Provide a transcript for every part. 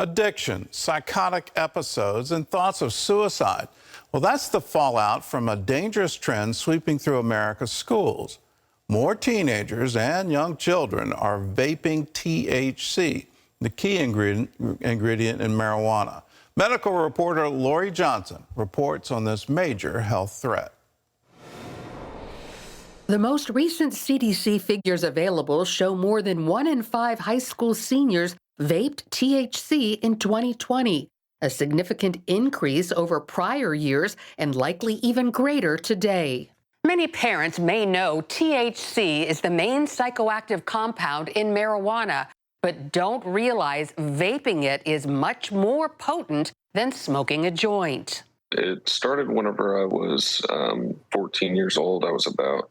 Addiction, psychotic episodes, and thoughts of suicide. Well, that's the fallout from a dangerous trend sweeping through America's schools. More teenagers and young children are vaping THC, the key ingredient in marijuana. Medical reporter Lori Johnson reports on this major health threat. The most recent CDC figures available show more than 1 in 5 high school seniors vaped THC in 2020, a significant increase over prior years and likely even greater today. Many parents may know THC is the main psychoactive compound in marijuana, but don't realize vaping it is much more potent than smoking a joint. It started whenever I was 14 years old. I was about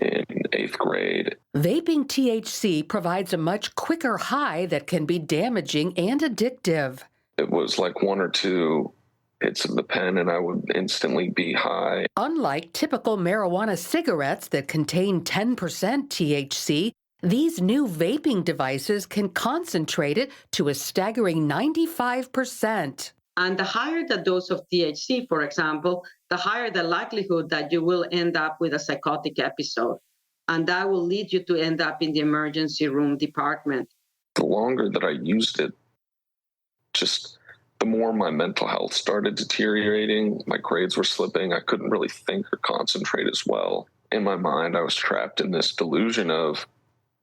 in 8th grade. Vaping THC provides a much quicker high that can be damaging and addictive. It was like 1 or 2 hits of the pen and I would instantly be high. Unlike typical marijuana cigarettes that contain 10% THC, these new vaping devices can concentrate it to a staggering 95%. And the higher the dose of THC, for example, the higher the likelihood that you will end up with a psychotic episode. And that will lead you to end up in the emergency room department. The longer that I used it, just the more my mental health started deteriorating. My grades were slipping. I couldn't really think or concentrate as well. In my mind, I was trapped in this delusion of,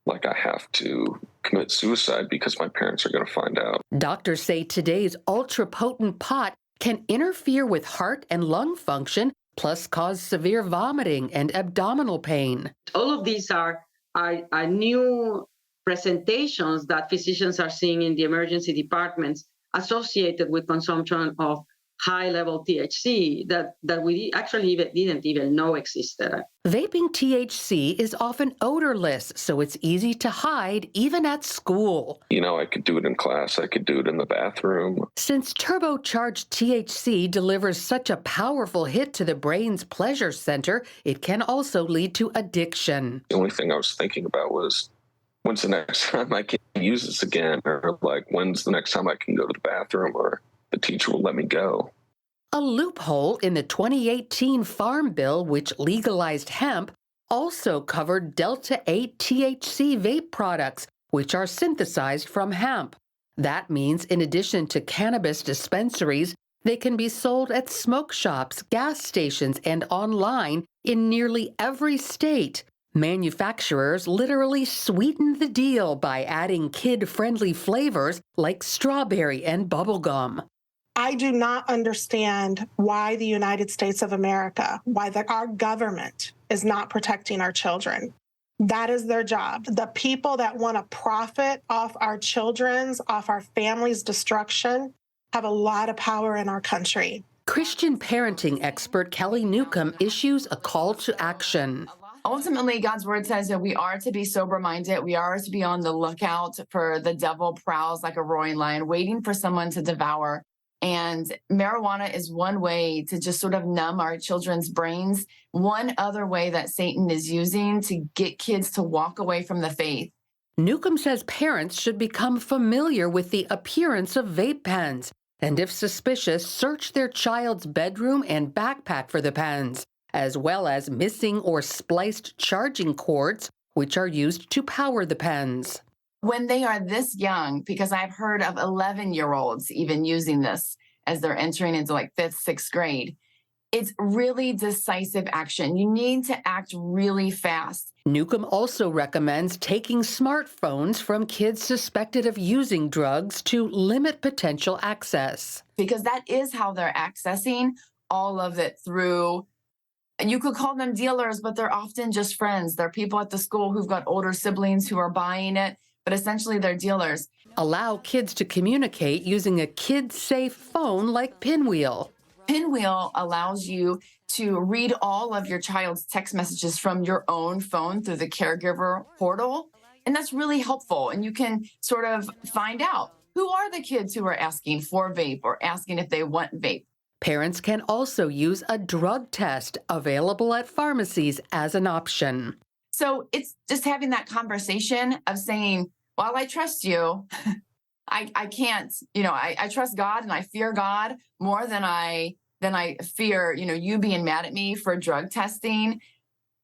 like, I have to commit suicide because my parents are going to find out. Doctors say today's ultra-potent pot can interfere with heart and lung function, plus cause severe vomiting and abdominal pain. All of these are new presentations that physicians are seeing in the emergency departments associated with consumption of high-level THC that we actually didn't even know existed. Vaping THC is often odorless, so it's easy to hide even at school. You know, I could do it in class. I could do it in the bathroom. Since turbocharged THC delivers such a powerful hit to the brain's pleasure center, it can also lead to addiction. The only thing I was thinking about was, when's the next time I can use this again? Or, like, when's the next time I can go to the bathroom or the teacher will let me go. A loophole in the 2018 Farm Bill, which legalized hemp, also covered Delta-8 THC vape products, which are synthesized from hemp. That means in addition to cannabis dispensaries, they can be sold at smoke shops, gas stations, and online in nearly every state. Manufacturers literally sweeten the deal by adding kid-friendly flavors like strawberry and bubblegum. I do not understand why the United States of America, our government is not protecting our children. That is their job. The people that want to profit off our children's, off our families' destruction, have a lot of power in our country. Christian parenting expert Kelly Newcomb issues a call to action. Ultimately, God's word says that we are to be sober-minded. We are to be on the lookout for the devil prowls like a roaring lion, waiting for someone to devour. And marijuana is one way to just sort of numb our children's brains. One other way that Satan is using to get kids to walk away from the faith. Newcomb says parents should become familiar with the appearance of vape pens, and if suspicious, search their child's bedroom and backpack for the pens, as well as missing or spliced charging cords, which are used to power the pens. When they are this young, because I've heard of 11-year-olds even using this as they're entering into like 5th, 6th grade, it's really decisive action. You need to act really fast. Newcomb also recommends taking smartphones from kids suspected of using drugs to limit potential access. Because that is how they're accessing all of it through. And you could call them dealers, but they're often just friends. They're people at the school who've got older siblings who are buying it, but essentially they're dealers. Allow kids to communicate using a kid-safe phone like Pinwheel. Pinwheel allows you to read all of your child's text messages from your own phone through the caregiver portal. And that's really helpful. And you can sort of find out who are the kids who are asking for vape or asking if they want vape. Parents can also use a drug test available at pharmacies as an option. So it's just having that conversation of saying, well, I trust you, I can't, I trust God and I fear God more than I fear, you being mad at me for drug testing,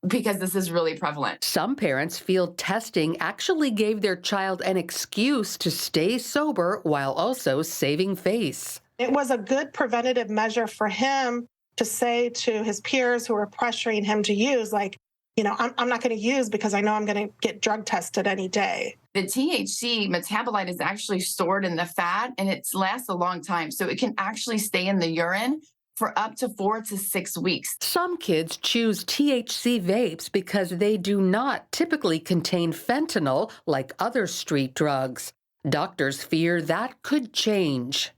because this is really prevalent. Some parents feel testing actually gave their child an excuse to stay sober while also saving face. It was a good preventative measure for him to say to his peers who were pressuring him to use, like, I'm not going to use because I know I'm going to get drug tested any day. The THC metabolite is actually stored in the fat and it lasts a long time. So it can actually stay in the urine for up to 4 to 6 weeks. Some kids choose THC vapes because they do not typically contain fentanyl like other street drugs. Doctors fear that could change.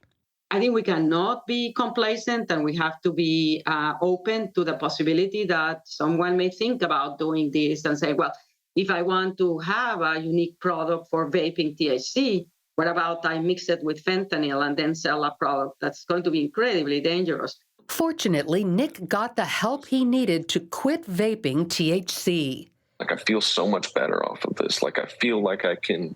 I think we cannot be complacent, and we have to be open to the possibility that someone may think about doing this and say, well, if I want to have a unique product for vaping THC, what about I mix it with fentanyl and then sell a product that's going to be incredibly dangerous? Fortunately, Nick got the help he needed to quit vaping THC. Like, I feel so much better off of this. Like, I feel like I can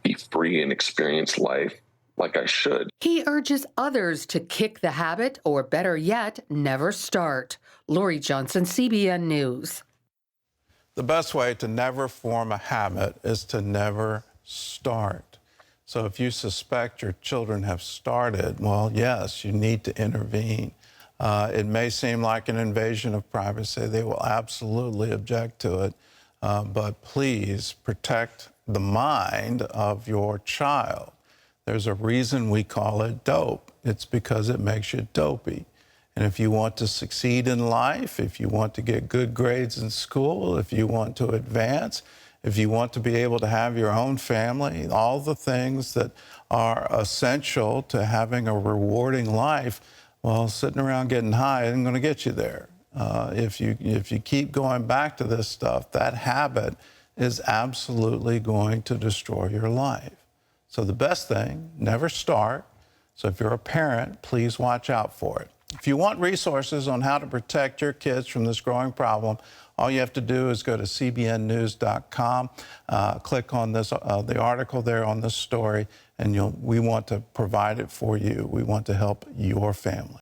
be free and experience life like I should. He urges others to kick the habit, or better yet, never start. Lori Johnson, CBN News. The best way to never form a habit is to never start. So if you suspect your children have started, well, yes, you need to intervene. It may seem like an invasion of privacy. They will absolutely object to it. But please protect the mind of your child. There's a reason we call it dope. It's because it makes you dopey. And if you want to succeed in life, if you want to get good grades in school, if you want to advance, if you want to be able to have your own family, all the things that are essential to having a rewarding life, well, sitting around getting high isn't going to get you there. If you keep going back to this stuff, that habit is absolutely going to destroy your life. So the best thing, never start. So if you're a parent, please watch out for it. If you want resources on how to protect your kids from this growing problem, all you have to do is go to cbnnews.com, click on this, the article there on this story, and we want to provide it for you. We want to help your family.